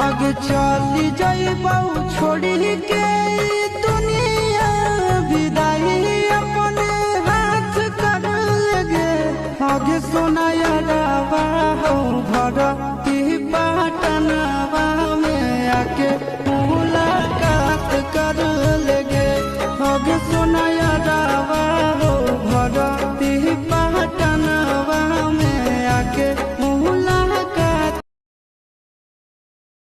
आगे चली जाइबौ छोड़ी के दुनिया विदाई अपने हाथ कर लगे। आगे सोनाया रावा हो भरती पटनवा में आके मुलाकात कर लगे। आगे सोनाया